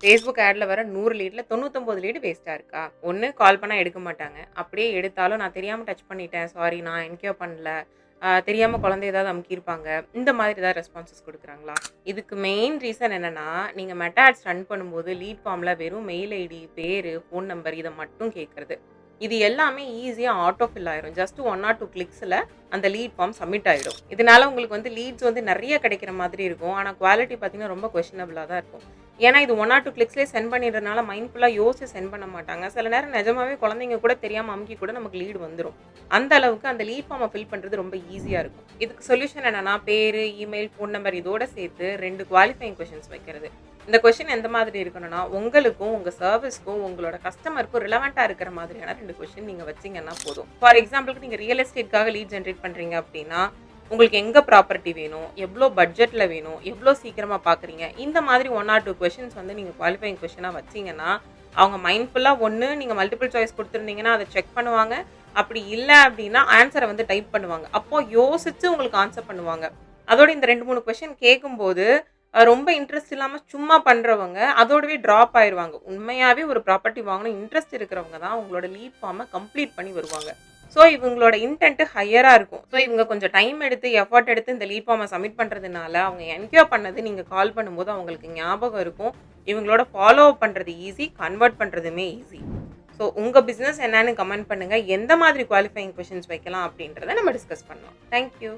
Facebook ஆட்ல வர 100 லீட்ல 99 lead வேஸ்ட்டா இருக்கா? ஒண்ணு கால் பண்ணா எடுக்க மாட்டாங்க. அப்படியே எடுத்தாலும் நான் தெரியாம டச் பண்ணிட்டேன். சாரி நான் என்கேர் பண்ணல. தெரியாம குழந்தை ஏதாவது அமுக்கியிருப்பாங்க. இந்த மாதிரி ஏதாவது ரெஸ்பான்ஸஸ் குடுக்குறாங்களா? இதுக்கு மெயின் ரீசன் என்னன்னா, நீங்க மெட்டா ஆட்ஸ் ரன் பண்ணும்போது லீட் ஃபார்ம்ல வெறும் மெயில் ஐடி, பேரு, ஃபோன் நம்பர் இத மட்டும் கேட்கறது. இது எல்லாமே ஈஸியா ஆட்டோ ஃபில் ஆயிரும். ஜஸ்ட் 1 ஆர் 2 கிளிக்ஸ்ல அந்த லீட் ஃபார்ம் சப்மிட் ஆயிடும். இதனால உங்களுக்கு லீட்ஸ் நெறைய கிடைக்கிற மாதிரி இருக்கும். ஆனா குவாலிட்டி பார்த்தீங்கன்னா ரொம்ப கொஸ்டினபிளா தான் இருக்கும். ஏன்னா இது 1 ஆர் 2 கிளிக்ஸ்லயே சென்ட் பண்ணிடுறதுனால மைண்ட்ஃபுல்லா யோசிச்சு சென்ட் பண்ண மாட்டாங்க. சில நேரம் நிஜமாவே குழந்தைங்க கூட தெரியாம அமுக்கி கூட நமக்கு லீட் வந்துரும். அந்த அளவுக்கு அந்த லீட் ஃபார்ம ஃபில் பண்றது ரொம்ப ஈஸியா இருக்கும். இதுக்கு சொல்யூஷன் என்னன்னா, பேரு, இமெயில், ஃபோன் நம்பர் இதோட சேர்த்து 2 குவாலிஃபையிங் கொஸ்டின்ஸ் வைக்கிறது. இந்த கொஸ்டின் எந்த மாதிரி இருக்கணும்னா, உங்களுக்கும், உங்க சர்வீஸ்க்கும், உங்களோட கஸ்டமருக்கும் ரிலவென்ட்டா இருக்கிற மாதிரியான 2 கொஸ்டின் நீங்க வச்சீங்கன்னா போதும். ஃபார் எக்ஸாம்பிளுக்கு நீங்க ரியல் எஸ்டேட்காக லீட் ஜெனரேட் பண்றீங்க அப்படின்னா, உங்களுக்கு எங்க ப்ராப்பர்ட்டி வேணும்? எவ்ளோ பட்ஜெட்ல வேணும்? எவ்ளோ சீக்கிரமா பார்க்குறீங்க? இந்த மாதிரி 1 ஆர் 2 கொஸ்டின்ஸ் நீங்க குவாலிஃபையிங் கொஸ்டினா வச்சீங்கன்னா, அவங்க மைண்ட்ஃபுல்லா ஒண்ணு நீங்க மல்டிபிள் சாய்ஸ் குடுத்திருந்தீங்கன்னா, அத செக் பண்ணுவாங்க. அப்படி இல்ல அப்படின்னா, ஆன்ஸர டைப் பண்ணுவாங்க. அப்போ யோசிச்சு உங்களுக்கு ஆன்ஸர் பண்ணுவாங்க. அதோட இந்த 2, 3 கொஸ்டின் கேட்கும்போது, ரொம்ப இன்ட்ரெஸ்ட் இல்லாம சும்மா பண்றவங்க, அதோடவே ட்ராப் ஆயிருவாங்க. உண்மையாவே ஒரு ப்ராப்பர்ட்டி வாங்கணும் இன்ட்ரெஸ்ட் இருக்கிறவங்க தான் உங்களோட லீட் ஃபார்ம கம்ப்ளீட் பண்ணி வருவாங்க. ஸோ இவங்களோட இன்டென்ட் ஹையரா இருக்கும். ஸோ இவங்க கொஞ்சம் டைம் எடுத்து, எஃபோர்ட் எடுத்து இந்த லீட் ஃபார்ம சப்மிட் பண்றதுனால, அவங்க என்கொயர் பண்ணது நீங்க கால் பண்ணும்போது அவங்களுக்கு ஞாபகம் இருக்கும். இவங்களோட ஃபாலோ அப் பண்றது ஈஸி, கன்வெர்ட் பண்றதுமே ஈஸி. ஸோ உங்க பிசினஸ் என்னன்னு கமெண்ட் பண்ணுங்க. எந்த மாதிரி குவாலிஃபையிங் கொஸ்டின்ஸ் வைக்கலாம் அப்படின்றத நம்ம டிஸ்கஸ் பண்ணலாம். Thank you.